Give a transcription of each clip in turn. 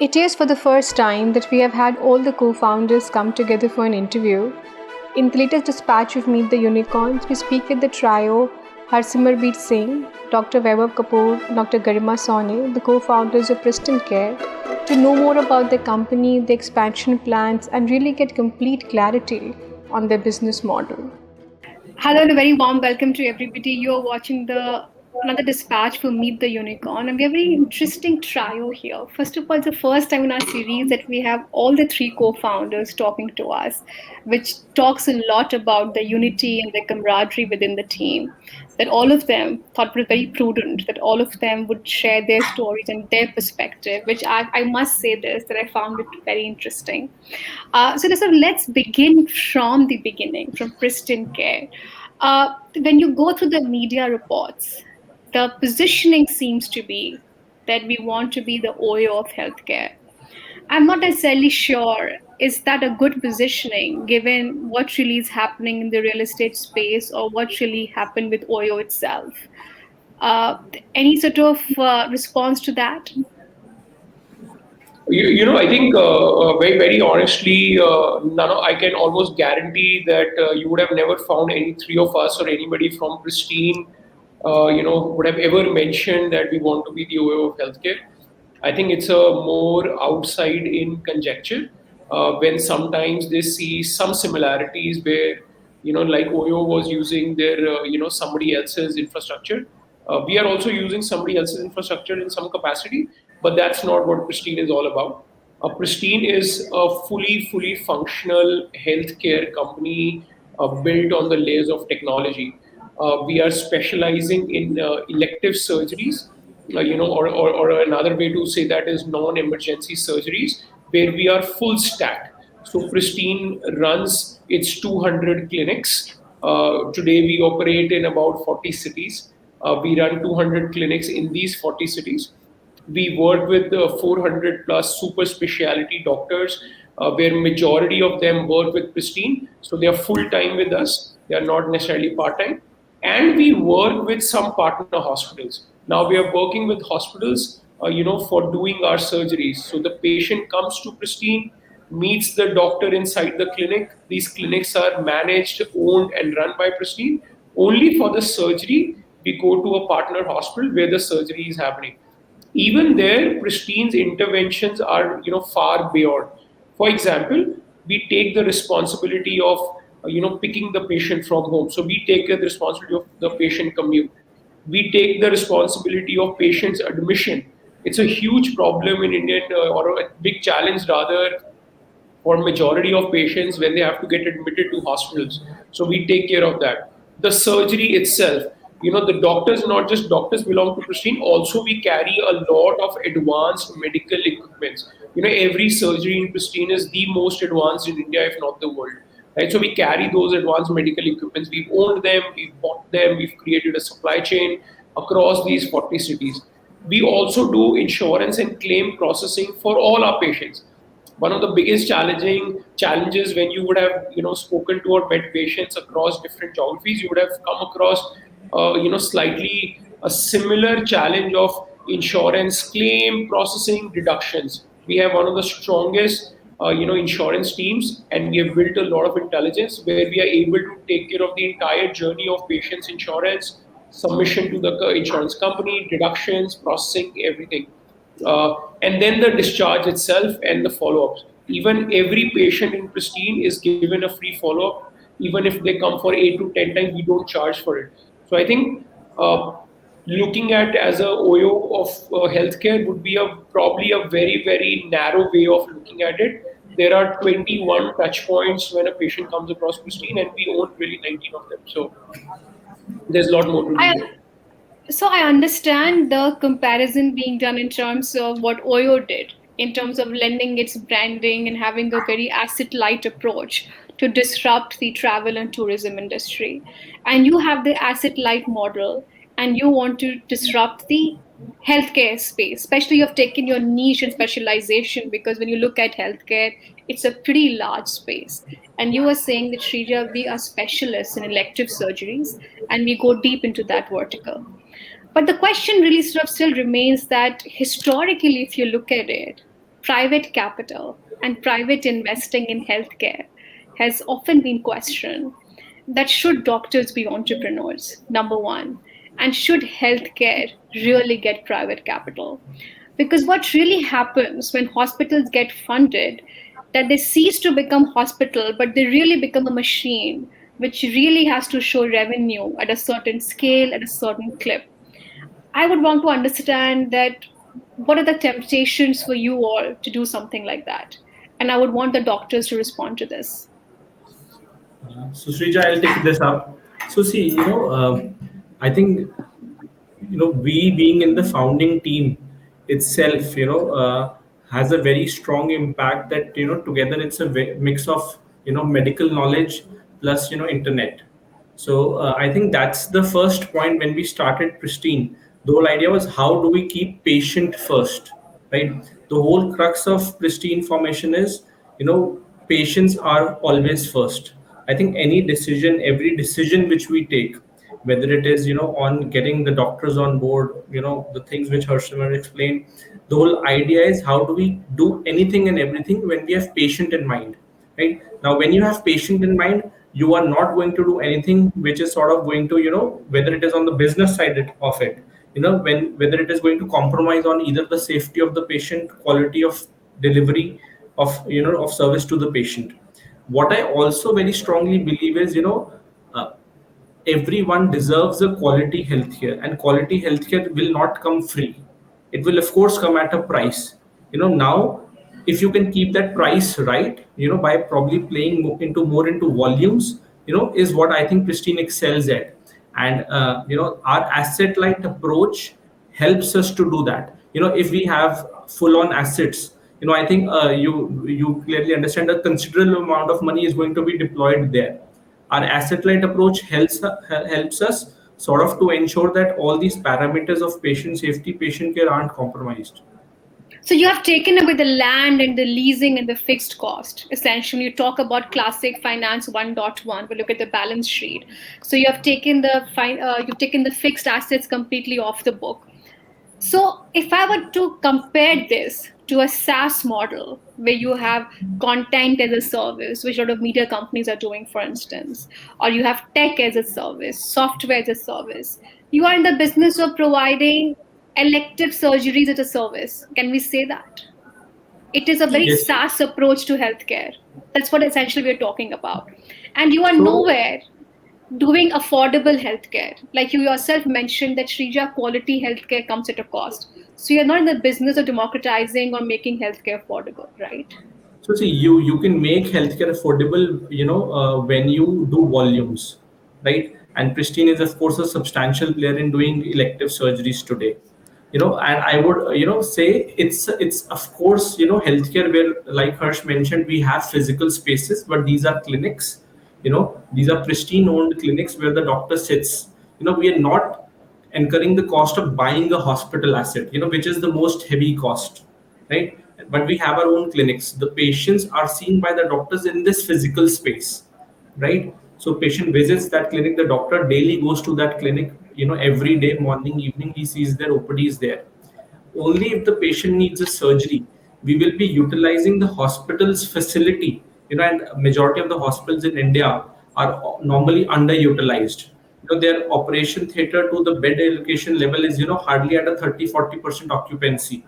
It is for the first time that we have had all the co-founders come together for an interview. In the latest dispatch of Meet the Unicorns, we speak with the trio Harsimranpreet Singh, Dr. Vaibhav Kapoor, Dr. Garima Sone, the co-founders of Pristyn Care, to know more about their company, their expansion plans, and really get complete clarity on their business model. Hello and a very warm welcome to everybody. You're watching the another dispatch for Meet the Unicorn, and we have a very interesting trio here. First of all, it's the first time in our series that we have all the three co-founders talking to us, which talks a lot about the unity and the camaraderie within the team. That all of them thought was very prudent, that all of them would share their stories and their perspective, which I must say this, that I found it very interesting. So let's begin from the beginning, from Pristyn Care. When you go through the media reports, the positioning seems to be that we want to be the Oyo of healthcare. I'm not necessarily sure, is that a good positioning given what really is happening in the real estate space or what really happened with Oyo itself? Uh, any sort of response to that? I think very honestly, I can almost guarantee that you would have never found any three of us or anybody from Pristine, would have ever mentioned that we want to be the OO of healthcare. I think it's a more outside in conjecture when sometimes they see some similarities where, like OYO was using their, somebody else's infrastructure. We are also using somebody else's infrastructure in some capacity, but that's not what Pristine is all about. Pristine is a fully functional healthcare company built on the layers of technology. We are specializing in elective surgeries, or another way to say that is non-emergency surgeries, where we are full stack. So Pristine runs its 200 clinics. Today we operate in about 40 cities. We run 200 clinics in these 40 cities. We work with 400 plus super specialty doctors, where majority of them work with Pristine. So they are full time with us. They are not necessarily part time. And we work with some partner hospitals. Now we are working with hospitals, for doing our surgeries. So the patient comes to Pristine, meets the doctor inside the clinic. These clinics are managed, owned, and run by Pristine. Only for the surgery, we go to a partner hospital where the surgery is happening. Even there, Pristine's interventions are far beyond. For example, we take the responsibility of picking the patient from home. So we take the responsibility of the patient commute. We take the responsibility of patient's admission. It's a huge problem in Indian, or a big challenge rather, for majority of patients when they have to get admitted to hospitals. So we take care of that. The surgery itself, the doctors, not just doctors belong to Pristine, also we carry a lot of advanced medical equipments. Every surgery in Pristine is the most advanced in India, if not the world. Right? So we carry those advanced medical equipments. We've owned them, we've bought them, we've created a supply chain across these 40 cities. We also do insurance and claim processing for all our patients. One of the biggest challenging challenges when you would have spoken to or met patients across different geographies, you would have come across slightly a similar challenge of insurance claim processing deductions. We have one of the strongest insurance teams, and we have built a lot of intelligence where we are able to take care of the entire journey of patients insurance, submission to the insurance company, deductions, processing, everything. And then the discharge itself and the follow-ups. Even every patient in Pristine is given a free follow-up. Even if they come for 8 to 10 times, we don't charge for it. So I think looking at as a OYO of healthcare would be probably a very narrow way of looking at it. There are 21 touch points when a patient comes across Pristine, and we own really 19 of them. So there's a lot more to do I here. So I understand the comparison being done in terms of what Oyo did, in terms of lending its branding and having a very asset light approach to disrupt the travel and tourism industry. And you have the asset light model and you want to disrupt the healthcare space, especially you've taken your niche and specialization because when you look at healthcare, it's a pretty large space. And you are saying that Shrija, we are specialists in elective surgeries and we go deep into that vertical. But the question really sort of still remains that historically, if you look at it, private capital and private investing in healthcare has often been questioned. That should doctors be entrepreneurs, number one, and should healthcare really get private capital? Because what really happens when hospitals get funded, that they cease to become hospital, but they really become a machine which really has to show revenue at a certain scale, at a certain clip. I would want to understand that what are the temptations for you all to do something like that? And I would want the doctors to respond to this. So Srija, I'll take this up. So see, I think we being in the founding team itself, has a very strong impact. That together it's a mix of medical knowledge plus internet. So I think that's the first point when we started Pristine. The whole idea was how do we keep patient first, right? The whole crux of Pristine formation is, patients are always first. I think every decision which we take, whether it is on getting the doctors on board, the things which Harshimar explained, the whole idea is how do we do anything and everything when we have patient in mind, right? Now when you have patient in mind, you are not going to do anything which is sort of going to whether it is on the business side of it, when whether it is going to compromise on either the safety of the patient, quality of delivery of of service to the patient. What I also very strongly believe is uh, everyone deserves a quality healthcare, and quality healthcare will not come free. It will of course come at a price. Now if you can keep that price right, by probably playing more into volumes, is what I think Pristine excels at. And our asset light approach helps us to do that. If we have full on assets, I think you clearly understand a considerable amount of money is going to be deployed there. Our asset light approach helps us sort of to ensure that all these parameters of patient safety, patient care aren't compromised. So you have taken away the land and the leasing and the fixed cost. Essentially, you talk about classic finance 1.1. We look at the balance sheet. So you have taken you've taken the fixed assets completely off the book. So if I were to compare this to a SaaS model where you have content as a service, which a lot of media companies are doing, for instance, or you have tech as a service, software as a service, you are in the business of providing elective surgeries as a service. Can we say that? It is a very Yes. SaaS approach to healthcare. That's what essentially we're talking about. And you are So nowhere doing affordable healthcare. Like you yourself mentioned that Shrija, quality healthcare comes at a cost. So you're not in the business of democratizing or making healthcare affordable, right? So see, you can make healthcare affordable, when you do volumes, right? And Pristine is of course a substantial player in doing elective surgeries today. And I would, say it's of course, healthcare where, like Harsh mentioned, we have physical spaces, but these are clinics. These are Pristine owned clinics where the doctor sits. We are not incurring the cost of buying a hospital asset, which is the most heavy cost, right? But we have our own clinics. The patients are seen by the doctors in this physical space, right? So patient visits that clinic, the doctor daily goes to that clinic, every day, morning, evening, he sees their OPDs there. Only if the patient needs a surgery, we will be utilizing the hospital's facility. And majority of the hospitals in India are normally underutilized. Their operation theater to the bed allocation level is, hardly at a 30-40% occupancy.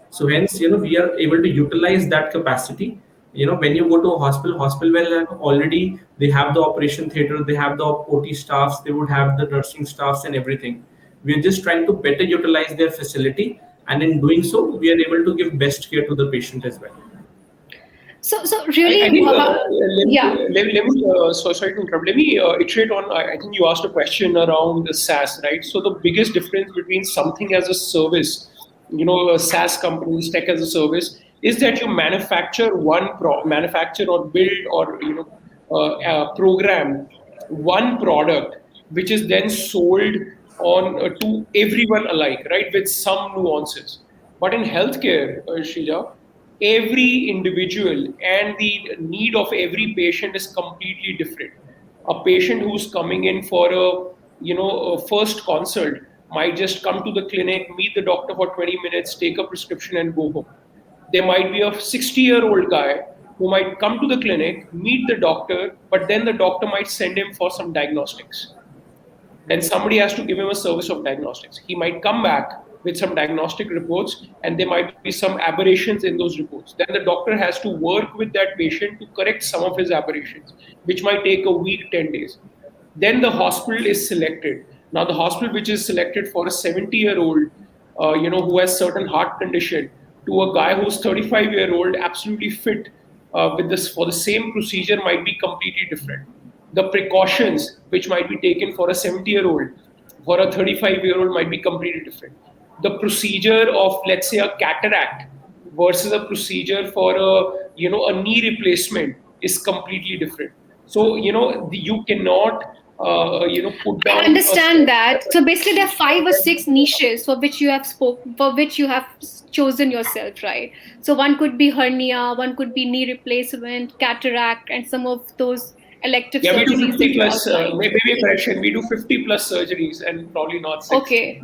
So hence, we are able to utilize that capacity. When you go to a hospital will have already, they have the operation theater, they have the OT staffs, they would have the nursing staffs and everything. We are just trying to better utilize their facility, and in doing so, we are able to give best care to the patient as well. So I really, think yeah. let me sorry to interrupt. Let me iterate on. I think you asked a question around the SaaS, right? So the biggest difference between something as a service, SaaS companies, tech as a service, is that you manufacture or build or program one product, which is then sold on to everyone alike, right? With some nuances. But in healthcare, Shrija, every individual and the need of every patient is completely different. A patient who's coming in for a first consult might just come to the clinic, meet the doctor for 20 minutes, take a prescription, and go home. There might be a 60-year-old guy who might come to the clinic, meet the doctor, but then the doctor might send him for some diagnostics. Then somebody has to give him a service of diagnostics. He might come back with some diagnostic reports, and there might be some aberrations in those reports. Then the doctor has to work with that patient to correct some of his aberrations, which might take a week, 10 days. Then the hospital is selected. Now, the hospital which is selected for a 70-year-old, who has certain heart condition, to a guy who's 35-year-old, absolutely fit with this for the same procedure might be completely different. The precautions which might be taken for a 70-year-old, for a 35-year-old might be completely different. The procedure of, let's say, a cataract versus a procedure for a knee replacement is completely different. So you cannot put I down a understand that. So basically, there are five or six niches for which you have chosen yourself, right? So one could be hernia, one could be knee replacement, cataract, and some of those elective yeah, we do surgeries that 50 you plus, outlined. maybe a correction, we do 50 plus surgeries and probably not six. Okay,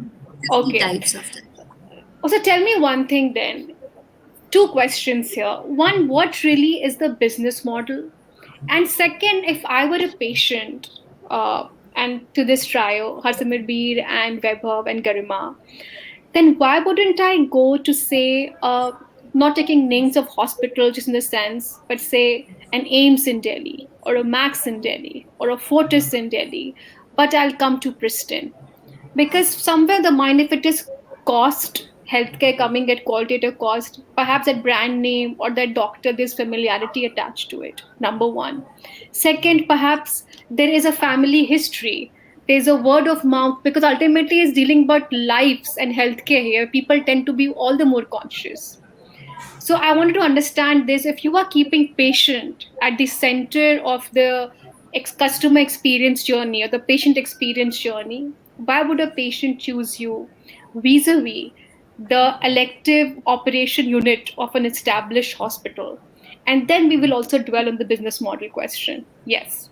50 okay. types of them. Also, tell me one thing then. Two questions here. One, what really is the business model? And second, if I were a patient, and to this trio, Harsimir Beer and Vaibhav and Garima, then why wouldn't I go to say, not taking names of hospitals just in the sense, but say an AIMS in Delhi or a Max in Delhi or a Fortis in Delhi, but I'll come to Pristyn? Because somewhere the mind, if it is cost, healthcare coming at qualitative cost, perhaps that brand name or that doctor, there's familiarity attached to it, number one. Second, perhaps there is a family history, there's a word of mouth, because ultimately it's dealing about lives and healthcare here, people tend to be all the more conscious. So I wanted to understand this. If you are keeping patient at the center of the customer experience journey or the patient experience journey, why would a patient choose you vis-a-vis the elective operation unit of an established hospital? And then we will also dwell on the business model question. Yes.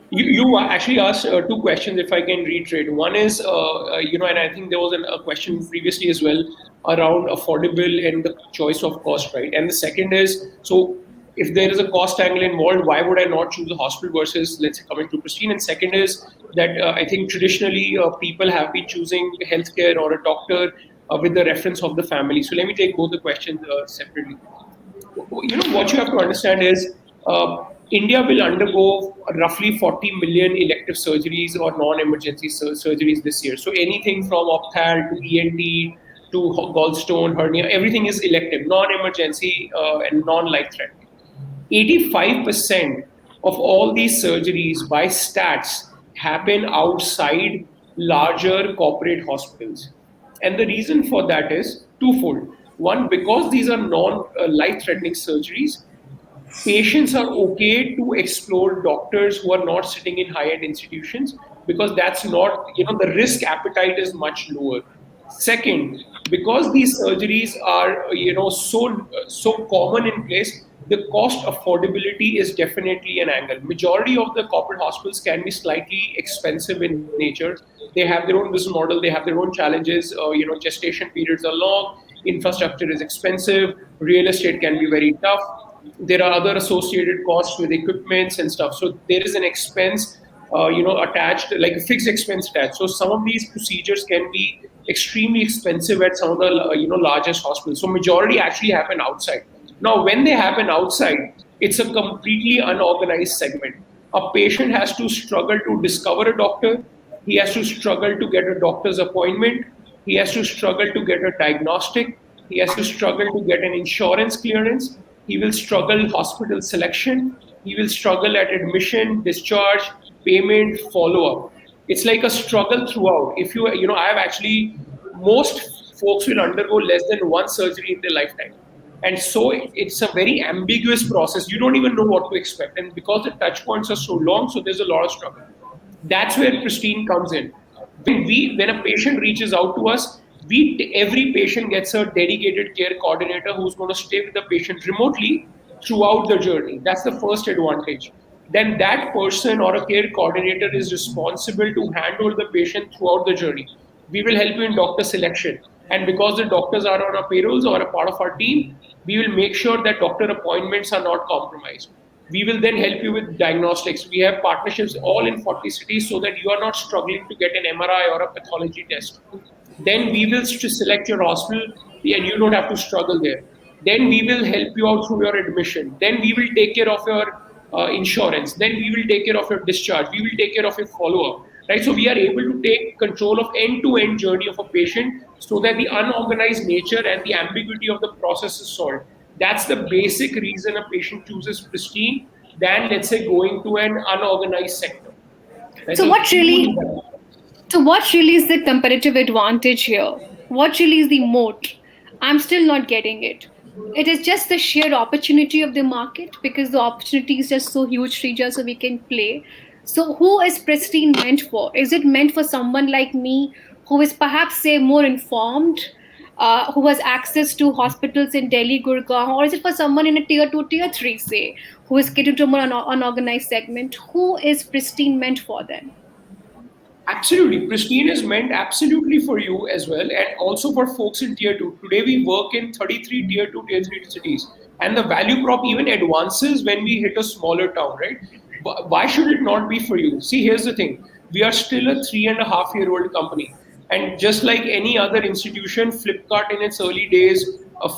You actually asked two questions, if I can reiterate. One is, and I think there was a question previously as well around affordable and the choice of cost, right? And the second is, so if there is a cost angle involved, why would I not choose a hospital versus, let's say, coming to Pristyn? And second is that I think traditionally people have been choosing healthcare or a doctor with the reference of the family. So let me take both the questions separately. What you have to understand is India will undergo roughly 40 million elective surgeries or non-emergency surgeries this year. So anything from ophthal to ENT to gallstone, hernia, everything is elective, non-emergency and non-life-threatening. 85% of all these surgeries by stats happen outside larger corporate hospitals. And the reason for that is twofold. One, because these are non life threatening surgeries, patients are okay to explore doctors who are not sitting in high end institutions because that's not, the risk appetite is much lower. Second, because these surgeries are, so common in place, the cost affordability is definitely an angle. Majority of the corporate hospitals can be slightly expensive in nature. They have their own business model. They have their own challenges. Gestation periods are long. Infrastructure is expensive. Real estate can be very tough. There are other associated costs with equipments and stuff. So there is an expense, attached, like a fixed expense attached. So some of these procedures can be extremely expensive at some of the, largest hospitals. So majority actually happen outside. Now, when they happen outside, it's a completely unorganized segment. A patient has to struggle to discover a doctor. He has to struggle to get a doctor's appointment. He has to struggle to get a diagnostic. He has to struggle to get an insurance clearance. He will struggle hospital selection. He will struggle at admission, discharge, payment, follow up. It's like a struggle throughout. If I have actually, most folks will undergo less than one surgery in their lifetime. And so it's a very ambiguous process. You don't even know what to expect. And because the touch points are so long, so there's a lot of struggle. That's where Pristyn comes in. When a patient reaches out to us, every patient gets a dedicated care coordinator who's going to stay with the patient remotely throughout the journey. That's the first advantage. Then that person or a care coordinator is responsible to handle the patient throughout the journey. We will help you in doctor selection. And because the doctors are on our payrolls or a part of our team, we will make sure that doctor appointments are not compromised. We will then help you with diagnostics. We have partnerships all in 40 cities so that you are not struggling to get an MRI or a pathology test. Then we will select your hospital and you don't have to struggle there. Then we will help you out through your admission. Then we will take care of your insurance. Then we will take care of your discharge. We will take care of your follow up. Right? So we are able to take control of end-to-end journey of a patient so that the unorganized nature and the ambiguity of the process is solved. That's the basic reason a patient chooses Pristine than, let's say, going to an unorganized sector. Right? So So what equally really So, what really is the competitive advantage here? What really is the moat? I'm still not getting it. It is just the sheer opportunity of the market because the opportunity is just so huge, Srija, so we can play. So, who is Pristine meant for? Is it meant for someone like me who is perhaps, say, more informed, who has access to hospitals in Delhi, Gurgaon, or is it for someone in a tier 2, tier 3, say, who is catered to a more unorganized segment? Who is Pristine meant for then? Absolutely. Pristine is meant absolutely for you as well, and also for folks in tier 2. Today, we work in 33 tier 2, tier 3 cities, and the value prop even advances when we hit a smaller town, right? Why should it not be for you? See, here's the thing, we are still a 3.5-year-old company. And just like any other institution, Flipkart in its early days,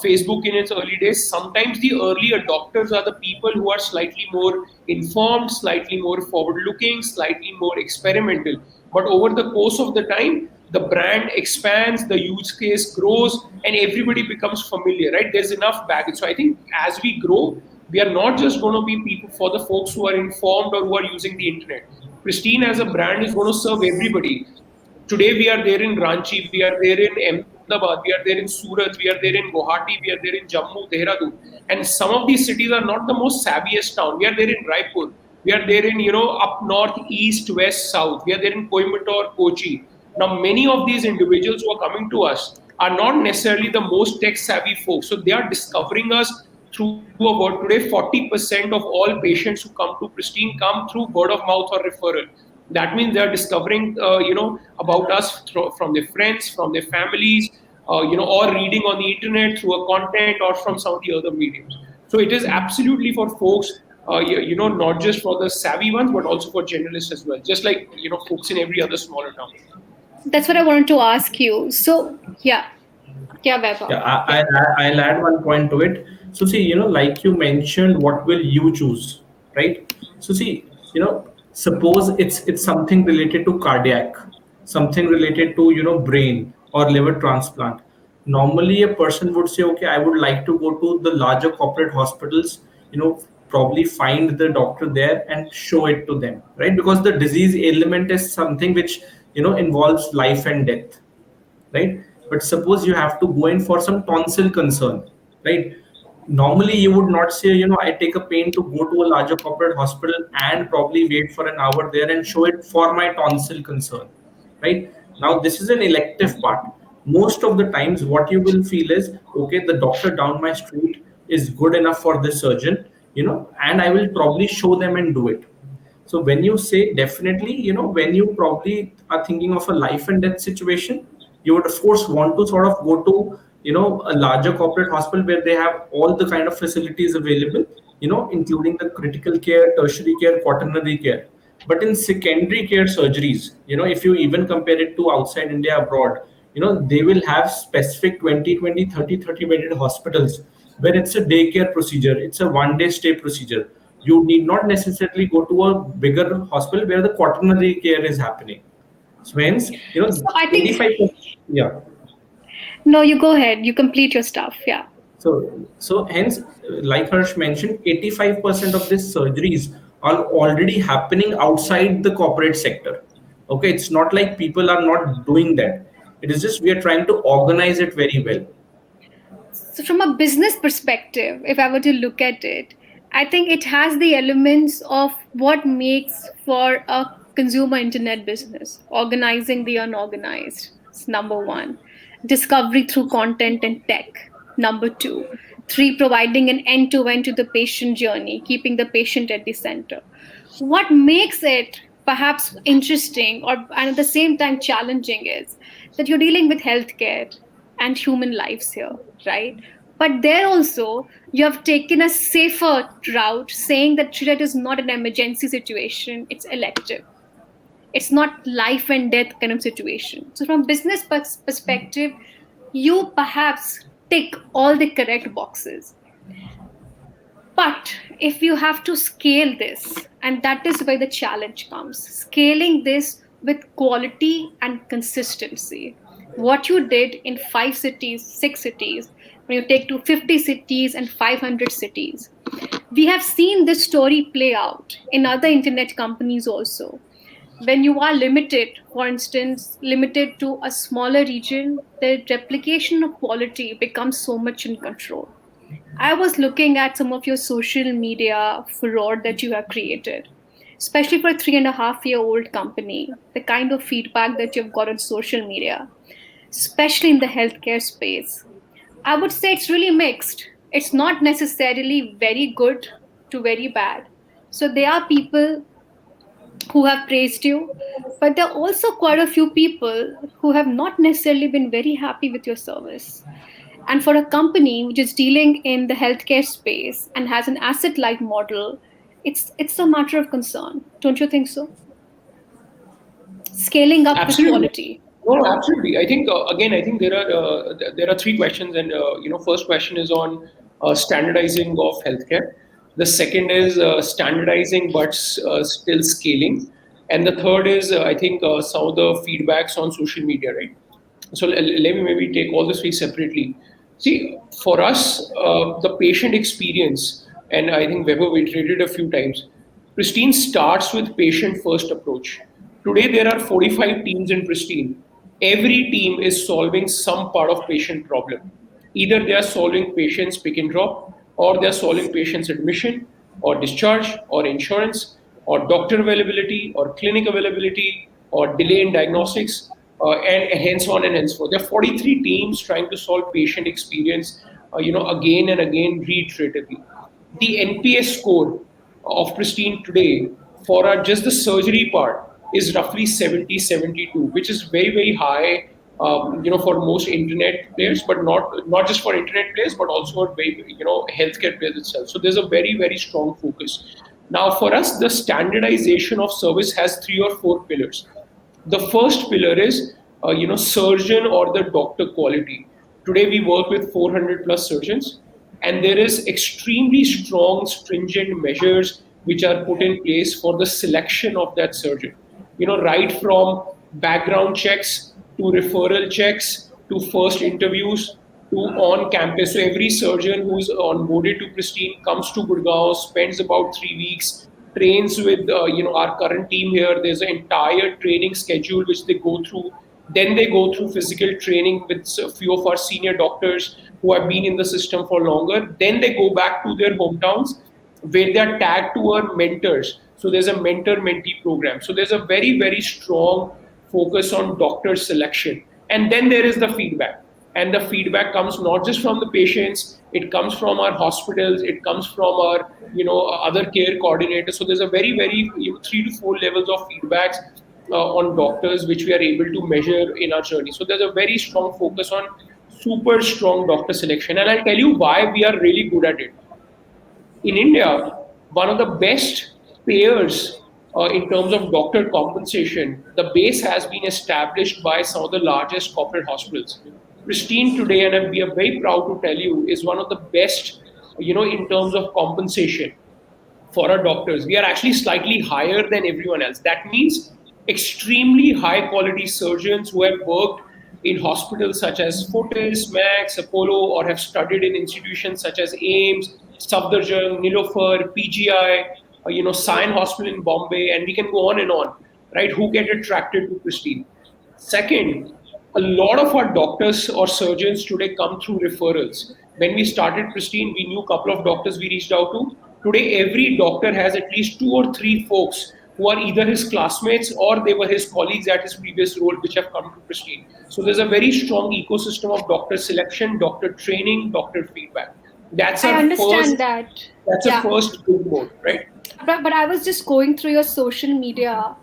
Facebook in its early days, sometimes the early adopters are the people who are slightly more informed, slightly more forward looking, slightly more experimental. But over the course of the time, the brand expands, the use case grows, and everybody becomes familiar, right? There's enough baggage. So I think as we grow, we are not just going to be people for the folks who are informed or who are using the internet. Pristine as a brand is going to serve everybody. Today we are there in Ranchi, we are there in Ahmedabad, we are there in Surat, we are there in Guwahati, we are there in Jammu, Dehradun. And some of these cities are not the most savviest town. We are there in Raipur, we are there in, up north, east, west, south. We are there in Coimbatore, Kochi. Now, many of these individuals who are coming to us are not necessarily the most tech savvy folks. So they are discovering us through about today 40% of all patients who come to Pristine come through word of mouth or referral. That means they are discovering about us from their friends, from their families, or reading on the internet through a content or from some of the other mediums. So it is absolutely for folks, not just for the savvy ones but also for generalists as well, just like folks in every other smaller town. That's what I wanted to ask you. So, yeah, yeah, Vaibhav. Yeah, Yeah. I'll add one point to it. So see, like you mentioned, what will you choose, right? So see, suppose it's something related to cardiac, something related to brain or liver transplant. Normally, a person would say, okay, I would like to go to the larger corporate hospitals, probably find the doctor there and show it to them, right? Because the disease element is something which involves life and death, right? But suppose you have to go in for some tonsil concern, right? Normally, you would not say, I take a pain to go to a larger corporate hospital and probably wait for an hour there and show it for my tonsil concern, right? Now, this is an elective part. Most of the times, what you will feel is, okay, the doctor down my street is good enough for this surgeon, and I will probably show them and do it. So when you say definitely, when you probably are thinking of a life and death situation, you would of course want to sort of go to, a larger corporate hospital where they have all the kind of facilities available, including the critical care, tertiary care, quaternary care. But in secondary care surgeries, if you even compare it to outside India abroad, they will have specific 20, 20, 30 bedded hospitals where it's a daycare procedure, it's a 1 day stay procedure. You need not necessarily go to a bigger hospital where the quaternary care is happening. So hence, So, I think, 85%. Yeah. no, you go ahead, you complete your stuff. Yeah. So hence, like Harsh mentioned, 85% of these surgeries are already happening outside the corporate sector. Okay, it's not like people are not doing that. It is just we are trying to organize it very well. So, from a business perspective, if I were to look at it, I think it has the elements of what makes for a consumer internet business, organizing the unorganized. It's number one. Discovery through content and tech. Number two. Three, providing an end to end to the patient journey, keeping the patient at the center. What makes it perhaps interesting or and at the same time challenging is that you're dealing with healthcare. and human lives here, right? But there also, you have taken a safer route, saying that Triad is not an emergency situation, it's elective. It's not life and death kind of situation. So, from business perspective, you perhaps tick all the correct boxes. But if you have to scale this, and that is where the challenge comes, scaling this with quality and consistency. What you did in 5 cities, 6 cities, when you take to 50 cities and 500 cities, we have seen this story play out in other internet companies also. When you are limited, for instance, limited to a smaller region, the replication of quality becomes so much in control. I was looking at some of your social media furor that you have created, especially for a 3.5-year-old company, the kind of feedback that you've got on social media, especially in the healthcare space. I would say it's really mixed. It's not necessarily very good to very bad. So there are people who have praised you, but there are also quite a few people who have not necessarily been very happy with your service. And for a company which is dealing in the healthcare space and has an asset light model, it's a matter of concern. Don't you think so? Scaling up with Absolutely. quality. No, absolutely. I think again, I think there are three questions, and first question is on standardizing of healthcare. The second is standardizing but still scaling, and the third is I think some of the feedbacks on social media, right? So let me maybe take all the three separately. See, for us, the patient experience, and I think Weber iterated a few times. Pristine starts with patient first approach. Today, there are 45 teams in Pristine. Every team is solving some part of patient problem. Either they are solving patients pick and drop, or they are solving patients admission, or discharge, or insurance, or doctor availability, or clinic availability, or delay in diagnostics, and hence on and henceforth. There are 43 teams trying to solve patient experience, again and again, reiteratively. The NPS score of Pristine today for just the surgery part is roughly 70, 72, which is very, very high, for most internet players, but not just for internet players, but also for healthcare players itself. So there's a very, very strong focus. Now, for us, the standardization of service has three or four pillars. The first pillar is surgeon or the doctor quality. Today we work with 400 plus surgeons, and there is extremely strong stringent measures which are put in place for the selection of that surgeon. Right from background checks to referral checks to first interviews to on campus. So every surgeon who's onboarded to Pristine comes to Gurgaon, spends about 3 weeks, trains with our current team here. There's an entire training schedule which they go through. Then they go through physical training with a few of our senior doctors who have been in the system for longer. Then they go back to their hometowns where they are tagged to our mentors. So there's a mentor-mentee program. So there's a very, very strong focus on doctor selection. And then there is the feedback. And the feedback comes not just from the patients, it comes from our hospitals, it comes from our other care coordinators. So there's a very, very 3 to 4 levels of feedbacks on doctors which we are able to measure in our journey. So there's a very strong focus on super strong doctor selection. And I'll tell you why we are really good at it. In India, one of the best payers in terms of doctor compensation, the base has been established by some of the largest corporate hospitals. Pristine today, and we are very proud to tell you, is one of the best, in terms of compensation for our doctors. We are actually slightly higher than everyone else. That means extremely high quality surgeons who have worked in hospitals such as Fortis, Max, Apollo, or have studied in institutions such as AIMS, Safdarjung, Nilofer, PGI, Sion Hospital in Bombay, and we can go on and on, right? Who get attracted to Pristine. Second, a lot of our doctors or surgeons today come through referrals. When we started Pristine, we knew a couple of doctors we reached out to. Today, every doctor has at least 2 or 3 folks who are either his classmates or they were his colleagues at his previous role, which have come to Pristine. So there's a very strong ecosystem of doctor selection, doctor training, doctor feedback. That's I our first. understand that. That's a Yeah. first big mode, right? But I was just going through your social media.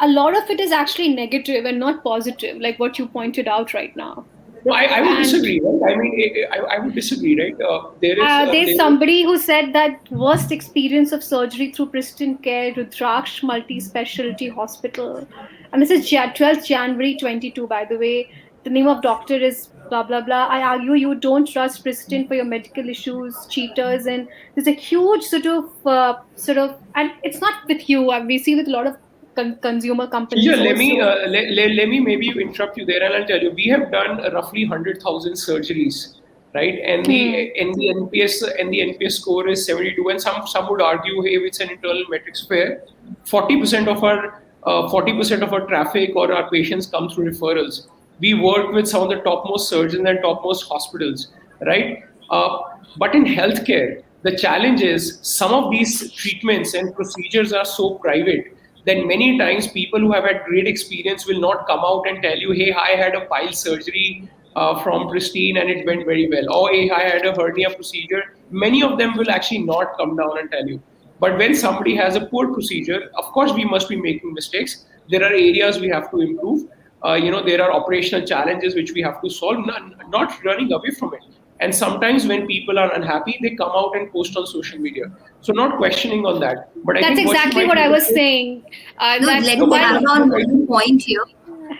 A lot of it is actually negative and not positive, like what you pointed out right now. No, I would And disagree, right? I mean, I would disagree, right? there's There is somebody who said that worst experience of surgery through Pristyn Care, Rudraksh Multi-Specialty Hospital. And this is 12th January 22, by the way. The name of doctor is blah, blah, blah. I argue you don't trust Pristyn for your medical issues, cheaters. And there's a huge and it's not with you. We see with a lot of consumer Yeah, companies also. let me maybe interrupt you there, and I'll tell you, we have done roughly 100,000 surgeries, right? Hmm. And the NPS score is 72. And some would argue, hey, it's an internal metrics fair. 40% of our 40% of our traffic or our patients come through referrals. We work with some of the topmost surgeons and topmost hospitals, right? But in healthcare, the challenge is some of these treatments and procedures are so private then many times people who have had great experience will not come out and tell you, hey, I had a pile surgery from Pristyn and it went very well. Or, hey, I had a hernia procedure. Many of them will actually not come down and tell you. But when somebody has a poor procedure, of course, we must be making mistakes. There are areas we have to improve. There are operational challenges which we have to solve, not running away from it. And sometimes when people are unhappy, they come out and post on social media. So not questioning on that. But I That's think what you exactly might what I want to was say, saying. No, That let no, me but add while, on I one think, point here.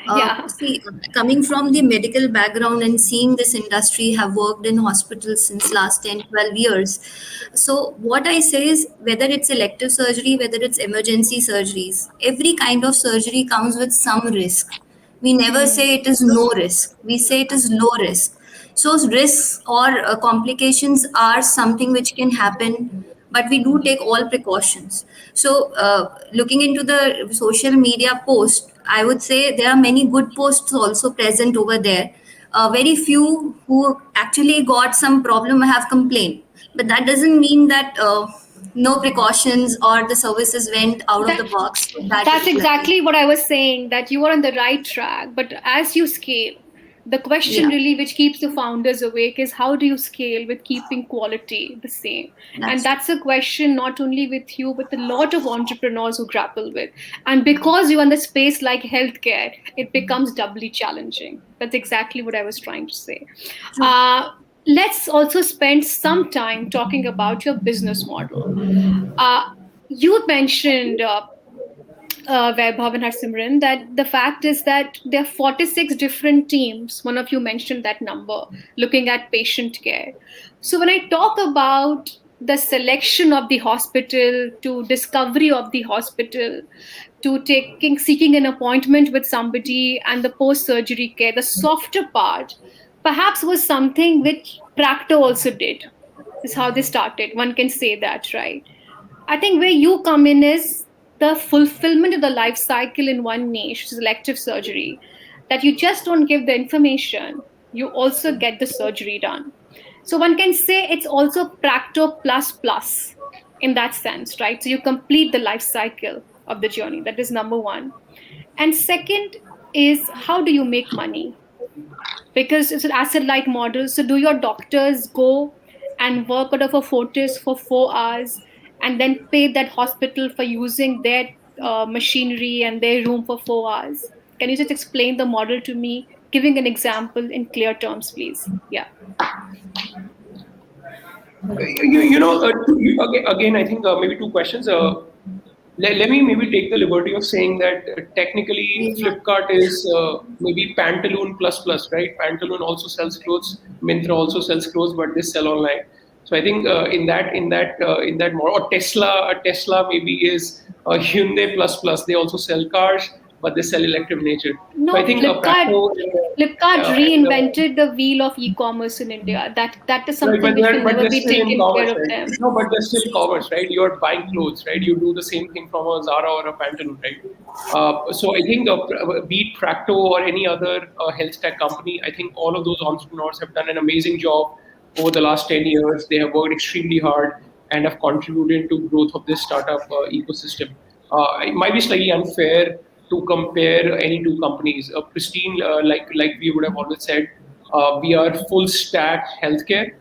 yeah, See, coming from the medical background and seeing this industry, have worked in hospitals since last 10, 12 years. So what I say is whether it's elective surgery, whether it's emergency surgeries, every kind of surgery comes with some risk. We never hmm, say it is no risk. We say it is low risk. So risks or complications are something which can happen, but we do take all precautions. So looking into the social media post, I would say there are many good posts also present over there. Very few who actually got some problem have complained, but that doesn't mean that no precautions or the services went out of that the box. So that that's is like, exactly what I was saying. That you are on the right track, but as you scale, the question yeah, really which keeps the founders awake is how do you scale with keeping quality the same? And that's true. that's a question not only with you, but a lot of entrepreneurs who grapple with. And because you're in the space like healthcare, it becomes doubly challenging. That's exactly what I was trying to say. True. Uh, let's also spend some time talking about your business model. Uh, you mentioned Vaibhav and Harsimran, that the fact is that there are 46 different teams. One of you mentioned that number, looking at patient care. So when I talk about the selection of the hospital to discovery of the hospital to seeking an appointment with somebody and the post surgery care, the softer part perhaps was something which Practo also did. Is how they started. One can say that, right? I think where you come in is the fulfillment of the life cycle in one niche, which is elective surgery, that you just don't give the information, you also get the surgery done. So one can say it's also Practo plus plus in that sense, right? So you complete the life cycle of the journey. That is number one. And second is how do you make money? Because it's an asset light model. So do your doctors go and work out of a fortis for 4 hours and then pay that hospital for using their machinery and their room for 4 hours? Can you just explain the model to me, giving an example in clear terms, please? Yeah. again, I think maybe two questions. Let me maybe take the liberty of saying that technically Yeah. Flipkart is maybe Pantaloon plus plus, right? Pantaloon also sells clothes, Myntra also sells clothes, but they sell online. So I think in that model, or Tesla maybe is Hyundai plus plus. They also sell cars, but they sell elective nature. So I No, think Practo Flipkart and reinvented the wheel of e-commerce in India. That is right, something which will but never they're be still in taken commerce, care of right? them. No, but they're still commerce, right? You're buying clothes, right? You do the same thing from a Zara or a Pantaloon, right? So I think be it Practo or any other health tech company, I think all of those entrepreneurs have done an amazing job over the last 10 years. They have worked extremely hard and have contributed to growth of this startup ecosystem. It might be slightly unfair to compare any two companies. Pristyn, like we would have always said, we are full stack healthcare.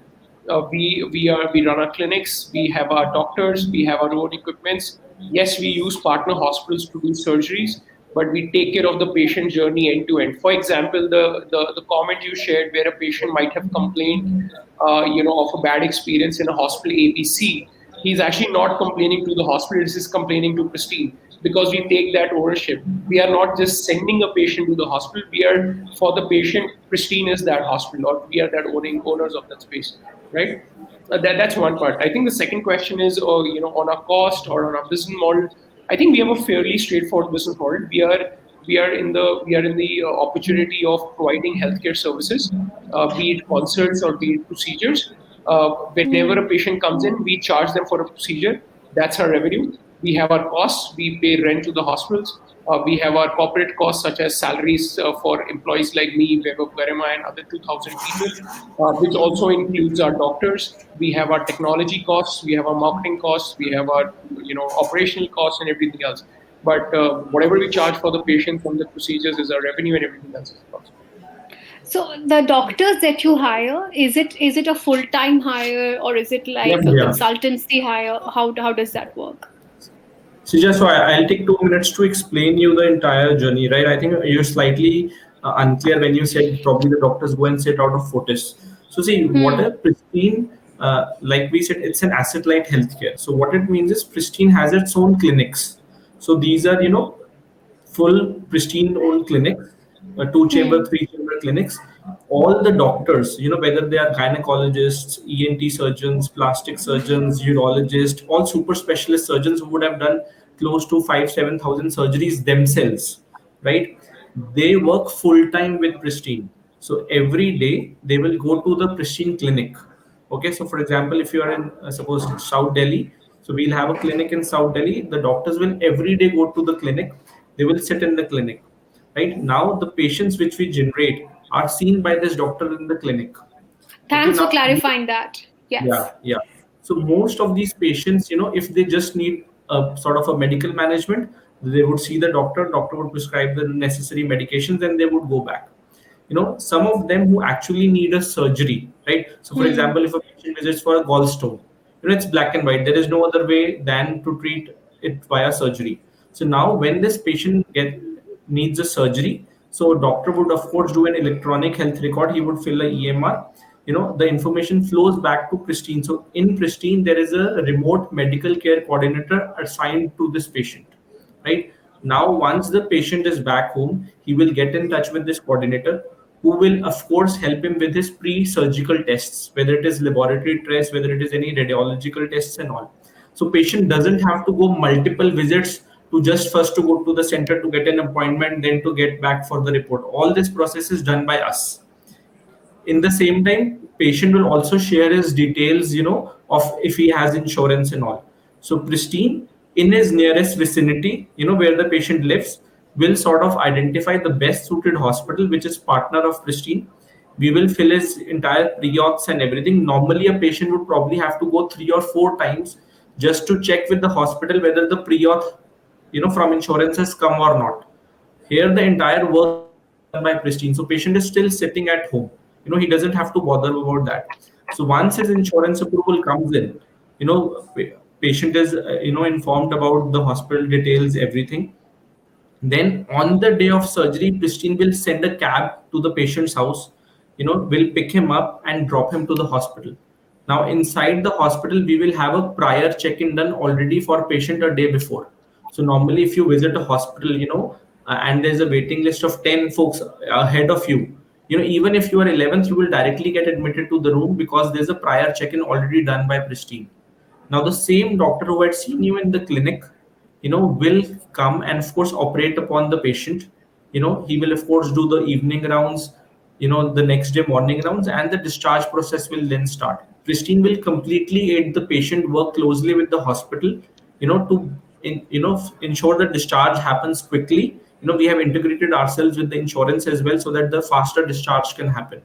We run our clinics. We have our doctors. We have our own equipments. Yes, we use partner hospitals to do surgeries, but we take care of the patient journey end to end. For example, the comment you shared where a patient might have complained, of a bad experience in a hospital ABC, he's actually not complaining to the hospital, he's complaining to Pristine, because we take that ownership. We are not just sending a patient to the hospital, we are, for the patient, Pristine is that hospital, or we are that owners of that space, right? That's one part. I think the second question is, on our cost or on our business model. I think we have a fairly straightforward business model. We are in the opportunity of providing healthcare services, be it consults or be it procedures. Whenever a patient comes in, we charge them for a procedure. That's our revenue. We have our costs. We pay rent to the hospitals. We have our corporate costs, such as salaries for employees like me, Weber Verema, and other 2,000 people, which also includes our doctors. We have our technology costs. We have our marketing costs. We have our operational costs and everything else. But whatever we charge for the patient from the procedures is our revenue, and everything else is cost. So the doctors that you hire, is it a full-time hire, or is it like a Yeah. consultancy hire? How does that work? Sija, so I'll take 2 minutes to explain you the entire journey, right? I think you're slightly unclear when you said probably the doctors go and sit out of Fortis. So see, what Hmm. a Pristine, like we said, it's an asset-light healthcare. So what it means is Pristine has its own clinics. So these are, full Pristine owned clinics, two chamber, Hmm. three chamber clinics. All the doctors, whether they are gynecologists, ENT surgeons, plastic surgeons, urologists, all super specialist surgeons who would have done close to 7,000 surgeries themselves, right? They work full time with Pristine. So every day they will go to the Pristine clinic. Okay, so for example, if you are in suppose South Delhi, so we'll have a clinic in South Delhi. The doctors will every day go to the clinic. They will sit in the clinic. Right now, the patients which we generate are seen by this doctor in the clinic. Okay, Thanks for now clarifying that. yeah, Yes. yeah. So most of these patients, if they just need a sort of a medical management, they would see the doctor. Doctor would prescribe the necessary medications, and they would go back. Some of them who actually need a surgery, right? So, for Hmm. example, if a patient visits for a gallstone, it's black and white. There is no other way than to treat it via surgery. So now, when this patient needs a surgery, so doctor would of course do an electronic health record. He would fill a EMR. The information flows back to Pristine. So in Pristine, there is a remote medical care coordinator assigned to this patient, right? Now, once the patient is back home, he will get in touch with this coordinator, who will, of course, help him with his pre-surgical tests, whether it is laboratory tests, whether it is any radiological tests and all. So patient doesn't have to go multiple visits to just first to go to the center to get an appointment, then to get back for the report. All this process is done by us. In the same time, patient will also share his details, of if he has insurance and all. So Pristine, in his nearest vicinity, where the patient lives, will sort of identify the best suited hospital which is partner of Pristine. We will fill his entire pre-auths and everything. Normally a patient would probably have to go 3 or 4 times just to check with the hospital whether the pre-auth, from insurance has come or not. Here, the entire work is done by Pristine. So patient is still sitting at home. He doesn't have to bother about that. So once his insurance approval comes in, patient is informed about the hospital details, everything. Then on the day of surgery, Pristine will send a cab to the patient's house, will pick him up and drop him to the hospital. Now inside the hospital, we will have a prior check-in done already for patient a day before. So normally if you visit a hospital, and there's a waiting list of 10 folks ahead of you, even if you are 11th, you will directly get admitted to the room because there's a prior check-in already done by Pristine. Now, the same doctor who had seen you in the clinic, will come and, of course, operate upon the patient. He will, of course, do the evening rounds, the next day morning rounds, and the discharge process will then start. Pristine will completely aid the patient, work closely with the hospital, to ensure that discharge happens quickly. We have integrated ourselves with the insurance as well so that the faster discharge can happen,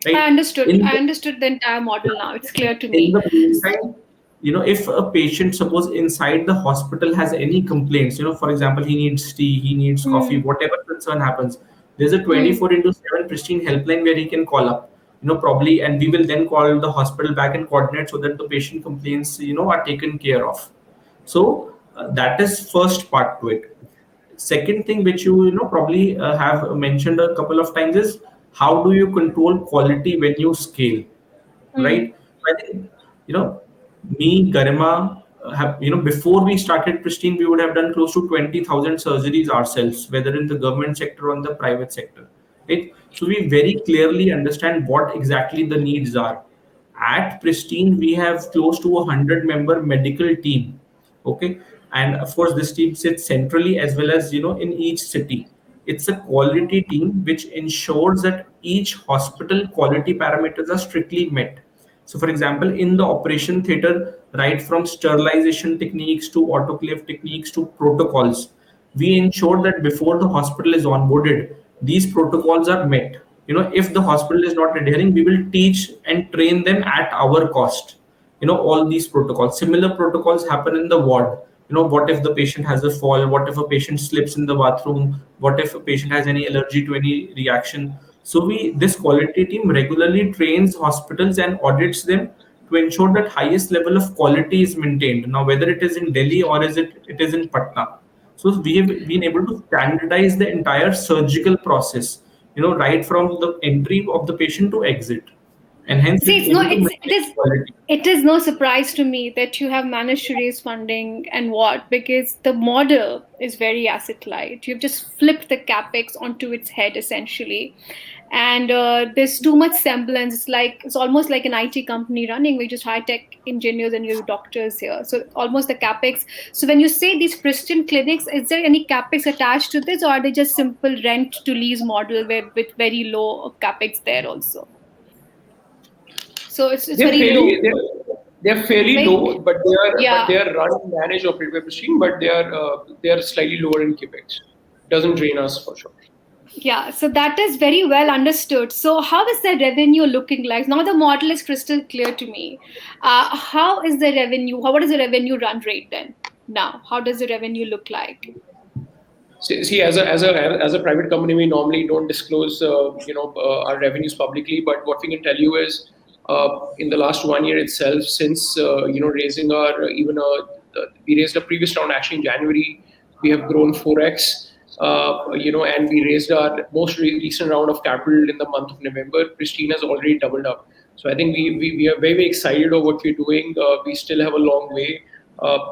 I right? understood. In I the understood the entire model now. It's clear to in me. the meantime, if a patient, suppose inside the hospital, has any complaints, for example, he needs tea, he needs coffee, Hmm. whatever concern happens, there's a Hmm. 24 into 7 Pristine helpline where he can call up, probably, and we will then call the hospital back and coordinate so that the patient complaints, are taken care of. So that is first part to it. Second thing which you probably have mentioned a couple of times is how do you control quality when you scale, Mm. right? I think you know me, Garima, have before we started Pristine, we would have done close to 20,000 surgeries ourselves, whether in the government sector or in the private sector, right? So we very clearly understand what exactly the needs are. At Pristine, we have close to 100-member medical team, okay, and of course this team sits centrally as well as in each city. It's a quality team which ensures that each hospital quality parameters are strictly met. So, for example, in the operation theater, right from sterilization techniques to autoclave techniques to protocols, we ensure that before the hospital is onboarded, these protocols are met. If the hospital is not adhering, we will teach and train them at our cost. All these protocols. Similar protocols happen in the ward. What if the patient has a fall? What if a patient slips in the bathroom? What if a patient has any allergy to any reaction? So this quality team regularly trains hospitals and audits them to ensure that highest level of quality is maintained. Now, whether it is in Delhi or it is in Patna. So we have been able to standardize the entire surgical process, right from the entry of the patient to exit. And hence See, we're it's no, able to maintain quality. it is no surprise to me that you have managed to raise funding and what, because the model is very asset light. You've just flipped the capex onto its head essentially, and there's too much semblance. It's almost like an IT company running. We just high tech engineers and you doctors here. So almost the capex. So when you say these Pristyn clinics, is there any capex attached to this, or are they just simple rent to lease model with very low capex there also? So it's They're very fairly low. they're fairly Very, low, but they yeah, are run, managed, operated by Pristine, but they are slightly lower in capex. Doesn't drain us for sure. yeah. So that is very well understood. So how is the revenue looking like? Now the model is crystal clear to me. How is the revenue? What is the revenue run rate then? Now, how does the revenue look like? See, as a private company, we normally don't disclose our revenues publicly. But what we can tell you is, in the last 1 year itself, since raising our we raised a previous round actually in January, we have grown 4x. And we raised our most recent round of capital in the month of November. Pristine has already doubled up. So I think we are very, very excited about what we're doing. We still have a long way.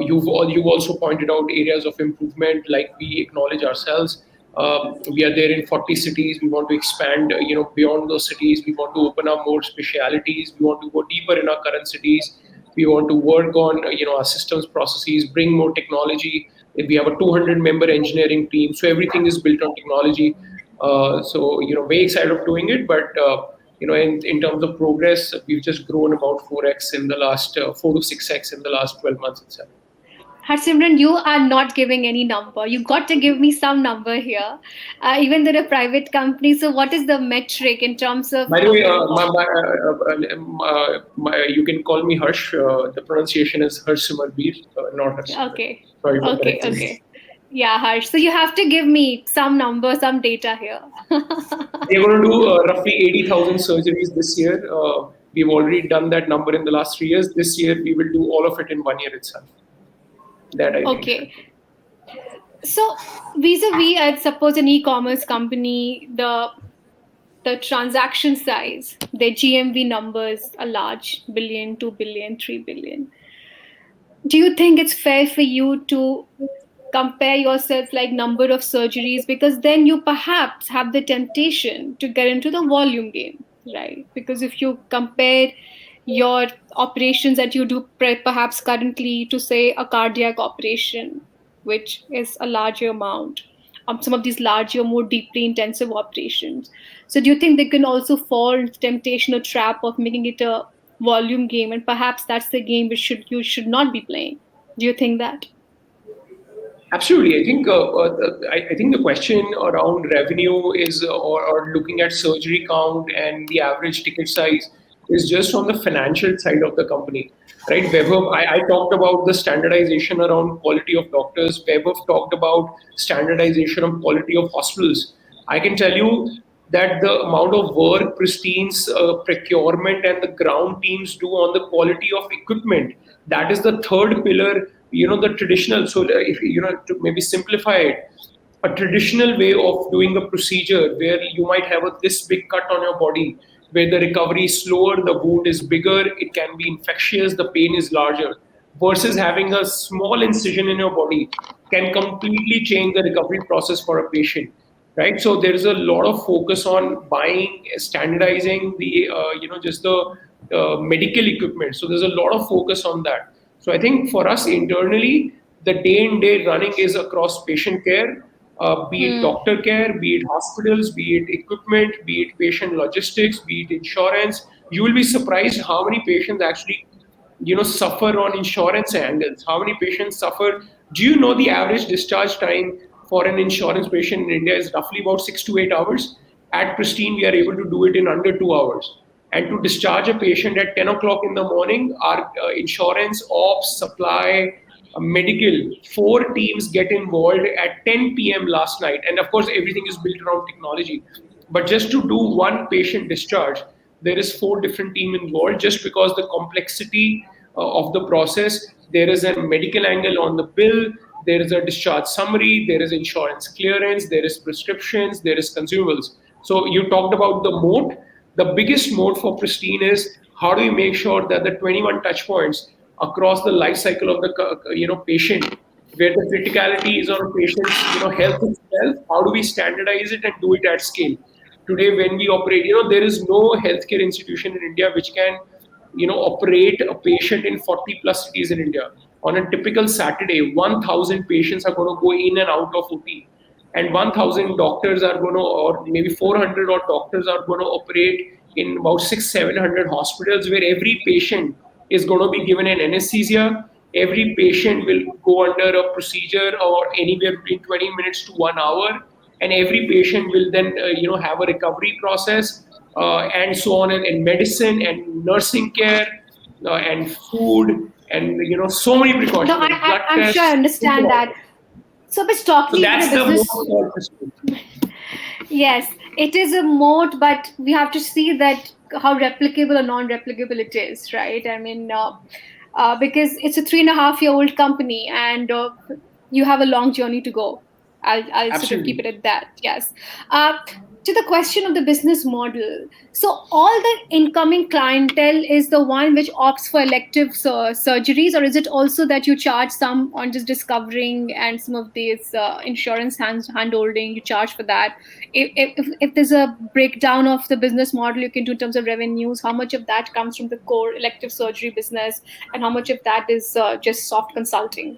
You've also pointed out areas of improvement, like we acknowledge ourselves. We are there in 40 cities. We want to expand, beyond those cities. We want to open up more specialities. We want to go deeper in our current cities. We want to work on, our systems, processes, bring more technology. We have a 200-member engineering team, so everything is built on technology. So, very excited of doing it, but in terms of progress, we've just grown about 4x in the last 4 to 6x in the last 12 months itself. Harsimran, you are not giving any number. You got to give me some number here. Even though a private company, so what is the metric in terms of By the way, number of? you can call me Harsh. The pronunciation is Harsimarveer, not Harsimran. Okay, Sorry for okay, correcting you. okay. Yeah, Harsh. So you have to give me some number, some data here. We are going to do roughly 80,000 surgeries this year. We've already done that number in the last 3 years. This year, we will do all of it in 1 year itself. That I mentioned. Okay. So vis-a-vis, I'd suppose an e-commerce company, the transaction size, their GMV numbers are large, billion, 2 billion, 3 billion. Do you think it's fair for you to compare yourself like number of surgeries, because then you perhaps have the temptation to get into the volume game, right? Because if you compare your operations that you do perhaps currently to say a cardiac operation, which is a larger amount, some of these larger, more deeply intensive operations, so do you think they can also fall into temptation or trap of making it a volume game, and perhaps that's the game which you should not be playing? Do you think that? Absolutely. I think the question around revenue is, or looking at surgery count and the average ticket size, is just on the financial side of the company, right? Vaibhav, I talked about the standardization around quality of doctors. Vaibhav talked about standardization of quality of hospitals. I can tell you that the amount of work Pristine's procurement and the ground teams do on the quality of equipment, that is the third pillar, the traditional. So if to maybe simplify it, a traditional way of doing a procedure where you might have this big cut on your body, where the recovery is slower, the wound is bigger, it can be infectious, the pain is larger, versus having a small incision in your body can completely change the recovery process for a patient, right? So there is a lot of focus on buying, standardizing the, just the medical equipment. So there's a lot of focus on that. So I think for us internally, the day in day running is across patient care, be it doctor care, be it hospitals, be it equipment, be it patient logistics, be it insurance. You will be surprised how many patients actually suffer on insurance angles. How many patients suffer? Do you know the average discharge time for an insurance patient in India is roughly about 6 to 8 hours? At Pristyn, we are able to do it in under 2 hours. And to discharge a patient at 10 o'clock in the morning, our insurance, ops, supply, medical, four teams get involved at 10 p.m. last night. And of course, everything is built around technology. But just to do one patient discharge, there is four different team involved just because the complexity of the process. There is a medical angle on the bill, there is a discharge summary, there is insurance clearance, there is prescriptions, there is consumables. So you talked about the moat. The biggest moat for Pristyn is how do we make sure that the 21 touch points across the life cycle of the patient, where the criticality is on a patient's health itself. How do we standardize it and do it at scale? Today, when we operate, there is no healthcare institution in India which can operate a patient in 40 plus cities in India. On a typical Saturday, 1,000 patients are going to go in and out of OT, and 1,000 doctors are going to, or maybe 400 or doctors are going to operate in about 700 hospitals, where every patient is going to be given an anesthesia. Every patient will go under a procedure or anywhere between 20 minutes to 1 hour, and every patient will then have a recovery process, and so on, and medicine and nursing care, and food, and so many No, precautions, and blood I'm sure I tests. understand that. So, but So talking that's about the the business, most important. yes, it is a moat, but we have to see that how replicable or non-replicable it is, right? I mean, because it's a 3.5-year-old company, and you have a long journey to go. I'll sort of keep Absolutely. it at that. Yes. Uh, to the question of the business model, so all the incoming clientele is the one which opts for elective surgeries, or is it also that you charge some on just discovering and some of these insurance hand holding? You charge for that. If there's a breakdown of the business model you can do in terms of revenues, how much of that comes from the core elective surgery business, and how much of that is just soft consulting?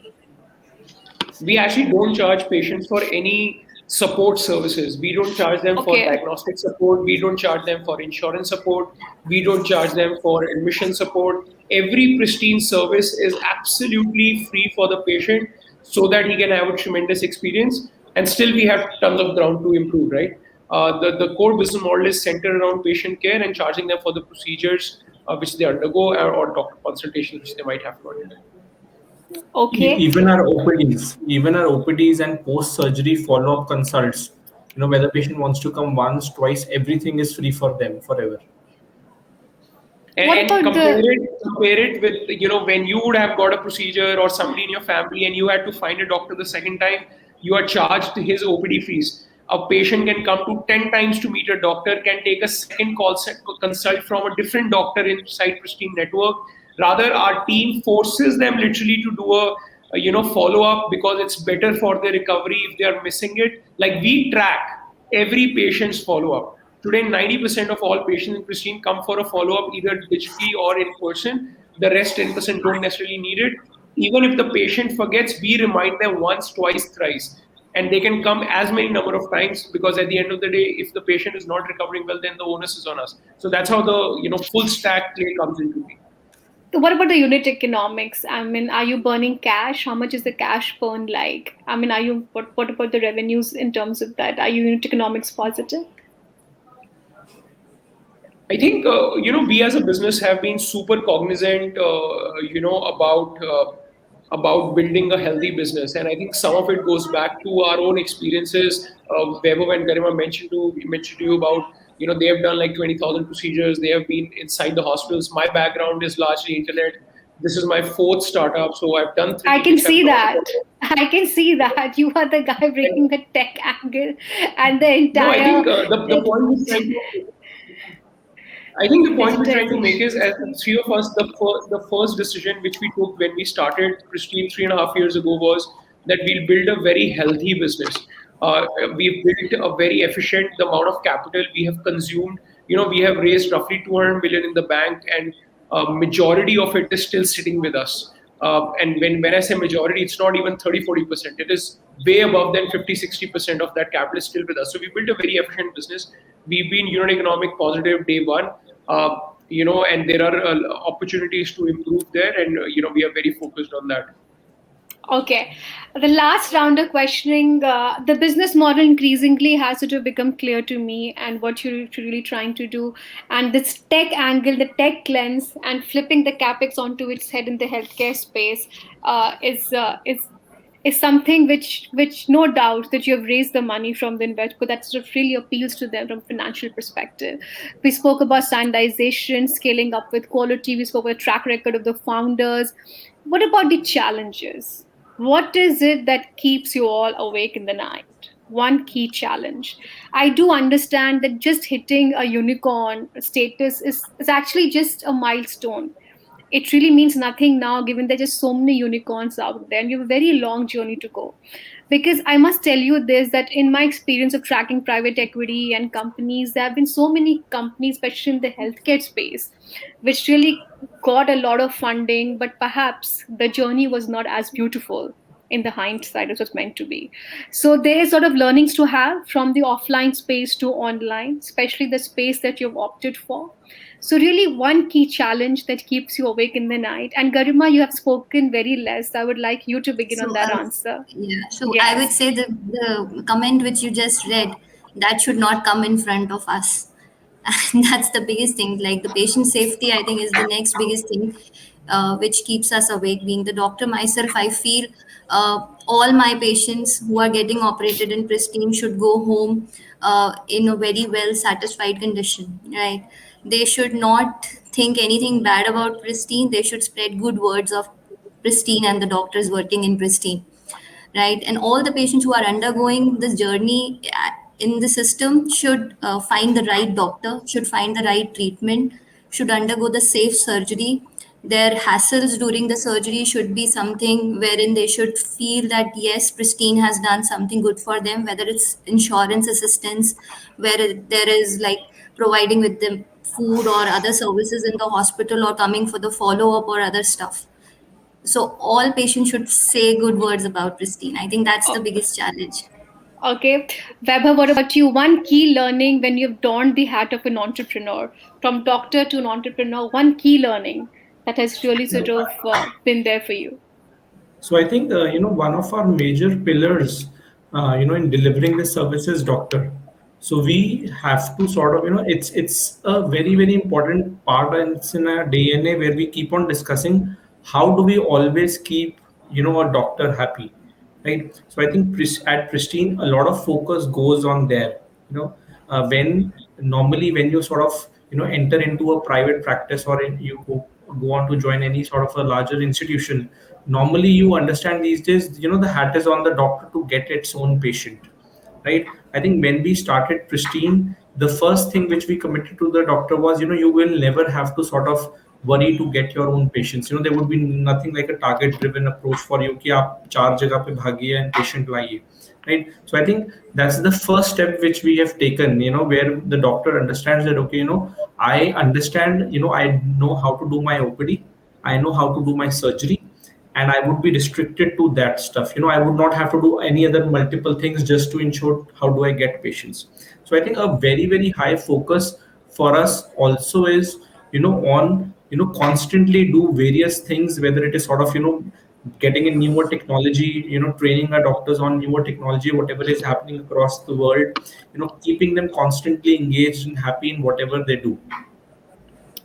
We actually don't charge patients for any support services. We don't charge them for Okay. diagnostic support. We don't charge them for insurance support. We don't charge them for admission support. Every Pristyn service is absolutely free for the patient so that he can have a tremendous experience. And still, we have tons of ground to improve, right? The core business model is centered around patient care and charging them for the procedures which they undergo, or doctor consultations which they might have to undergo. Okay. Even our OPDs and post-surgery follow-up consults, whether patient wants to come once, twice, everything is free for them forever. What And about the compare it with when you would have got a procedure or somebody in your family and you had to find a doctor the second time, you are charged his OPD fees. A patient can come to 10 times to meet a doctor, can take a second consult from a different doctor inside Pristyn network. Rather, our team forces them literally to do a follow up because it's better for their recovery if they are missing it. Like, we track every patient's follow up. Today, 90% of all patients in Pristyn come for a follow-up either digitally or in person. The rest 10% don't necessarily need it. Even if the patient forgets, we remind them once, twice, thrice. And they can come as many number of times, because at the end of the day, if the patient is not recovering well, then the onus is on us. So that's how the full stack play comes into play. what about the unit economics? I mean, are you burning cash? How much is the cash burn like? I mean, what about the revenues in terms of that? Are you unit economics positive? I think we as a business have been super cognizant, about building a healthy business, and I think some of it goes back to our own experiences. Vaibhav and Garima mentioned to you about they have done like 20,000 procedures. They have been inside the hospitals. My background is largely internet. This is my fourth startup, so I've done I three can which have see not that. worked. I can see that. You are the guy bringing And the tech angle and the no, I entire think the like, point we're trying to I think the point we're trying to make is, digitization. as the three of us, the first decision which we took when we started Pristyn 3.5 years ago was that we'll build a very healthy business. We've built a very efficient. The amount of capital we have consumed, we have raised roughly 200 million in the bank, and majority of it is still sitting with us. And when I say majority, it's not even 30-40%. It is way above than 50-60% of that capital is still with us. So we built a very efficient business. We've been unit economic positive day one. And there are opportunities to improve there, and we are very focused on that. Okay. The last round of questioning, the business model increasingly has to become clear to me and what you're really trying to do. And this tech angle, the tech lens, and flipping the capex onto its head in the healthcare space is something which no doubt that you have raised the money from the investor that sort of really appeals to them from financial perspective. We spoke about standardization, scaling up with quality. We spoke about track record of the founders. What about the challenges? What is it that keeps you all awake in the night? One key challenge. I do understand that just hitting a unicorn status is actually just a milestone. It really means nothing now, given there's just so many unicorns out there and you have a very long journey to go. Because I must tell you this, that in my experience of tracking private equity and companies, there have been so many companies, especially in the healthcare space, which really got a lot of funding, but perhaps the journey was not as beautiful in the hindsight as it was meant to be. So there is sort of learnings to have from the offline space to online, especially the space that you've opted for. So, really, one key challenge that keeps you awake in the night. And Garima, you have spoken very less. I would like you to begin on So, that answer. yeah, so I would Yes. say that the comment which you just read, that should not come in front of us. And that's the biggest thing. Like the patient safety, I think, is the next biggest thing which keeps us awake. Being the doctor myself, I feel all my patients who are getting operated in Pristyn should go home in a very well satisfied condition, right? They should not think anything bad about Pristyn. They should spread good words of Pristyn and the doctors working in Pristyn, right? And all the patients who are undergoing this journey in the system should find the right doctor, should find the right treatment, should undergo the safe surgery. Their hassles during the surgery should be something wherein they should feel that yes, Pristyn has done something good for them, whether it's insurance assistance, where there is like providing with them food or other services in the hospital, or coming for the follow up or other stuff. So all patients should say good words about Pristyn. I think that's the O- biggest challenge. Okay. Weber, what about you? One key learning when you've donned the hat of an entrepreneur, from doctor to an entrepreneur, one key learning that has really sort of been there for you. So I think one of our major pillars, in delivering the service is doctor. So we have to sort of, it's a very important part, and it's in our DNA where we keep on discussing how do we always keep a doctor happy, right? So I think at Pristyn, a lot of focus goes on there. When normally when you sort of enter into a private practice, or you go on to join any sort of a larger institution, normally you understand these days the hat is on the doctor to get its own patient, right? I think when we started Pristyn, the first thing which we committed to the doctor was, you will never have to sort of worry to get your own patients. There would be nothing like a target driven approach for you कि आप चार जगह पे भागिए and patient लाइए, right? So I think that's the first step which we have taken, where the doctor understands that, okay, I understand, I know how to do my OPD, I know how to do my surgery, and I would be restricted to that stuff. I would not have to do any other multiple things just to ensure how do I get patients. So I think a very high focus for us also is, on constantly do various things, whether it is sort of getting in newer technology, training our doctors on newer technology, whatever is happening across the world, keeping them constantly engaged and happy in whatever they do.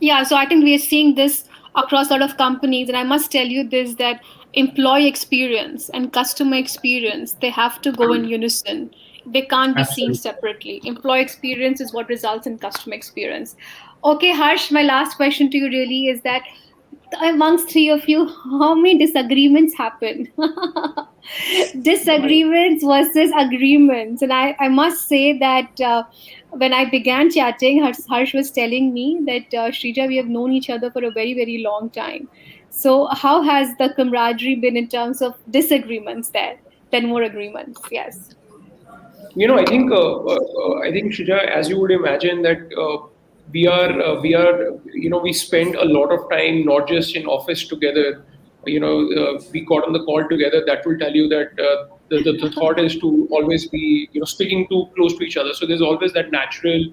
Yeah, so I think we are seeing this across a lot of companies, and I must tell you this, that employee experience and customer experience, they have to go in unison. They can't be seen Absolutely. separately. Employee experience is what results in customer experience. Okay, Harsh, my last question to you really is that amongst three of you, how many disagreements happen? Right. Disagreements versus agreements. And I must say that when I began chatting, Harsh was telling me that Shrija, we have known each other for a very, very long time. So, how has the camaraderie been in terms of disagreements there? Then more agreements. Yes. I think Shija, as you would imagine, that we spend a lot of time not just in office together. We got on the call together. That will tell you that the thought is to always be sticking too close to each other. So there's always that natural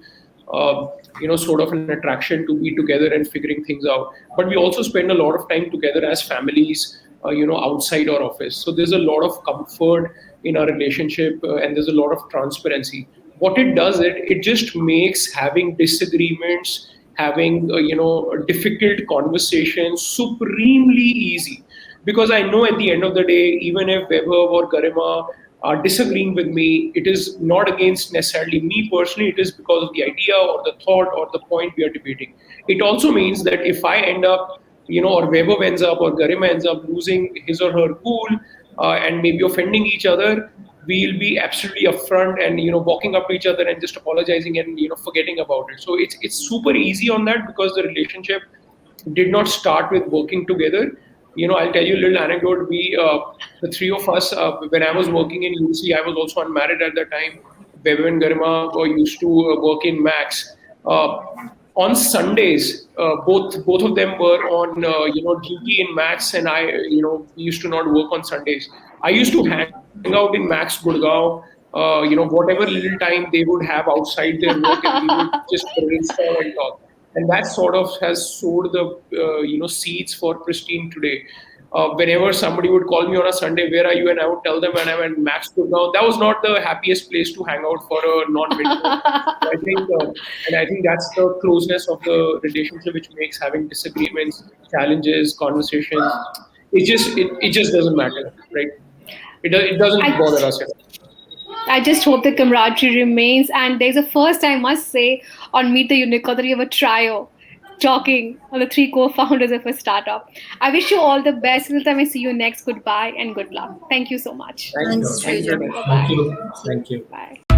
sort of an attraction to be together and figuring things out. But we also spend a lot of time together as families, outside our office. So there's a lot of comfort in our relationship, and there's a lot of transparency. What it does, it just makes having disagreements, having difficult conversations supremely easy. Because I know at the end of the day, even if Vaibhav or Garima are disagreeing with me, it is not against necessarily me personally, it is because of the idea or the thought or the point we are debating. It also means that if I end up, or Vaibhav ends up or Garima ends up losing his or her cool, and maybe offending each other, we'll be absolutely upfront and walking up to each other and just apologizing and forgetting about it. So it's super easy on that because the relationship did not start with working together. I'll tell you a little anecdote. The three of us, when I was working in UC, I was also unmarried at that time. Bebe and Garima used to work in Max. On Sundays, both of them were on duty in Max, and I we used to not work on Sundays. I used to hang out in Max Gurgaon. Whatever little time they would have outside their work, and we would just brainstorm and talk. And that sort of has sowed the seeds for Pristyn today. Whenever somebody would call me on a Sunday, where are you? And I would tell them, and I'm at Max Gurgaon. That was not the happiest place to hang out for a non-winter. I think that's the closeness of the relationship, which makes having disagreements, challenges, conversations. It just doesn't matter, right? It doesn't I bother us at all. I just hope the camaraderie remains. And there's a first, I must say, on Meet the Unicorn that you have a trio talking on the three co-founders of a startup. I wish you all the best. Until the time I see you next, goodbye and good luck. Thank you so much. Thank you. Thanks, Thank you very Shrija. much. Bye Thank bye. you. Thank you. Thank you. Bye.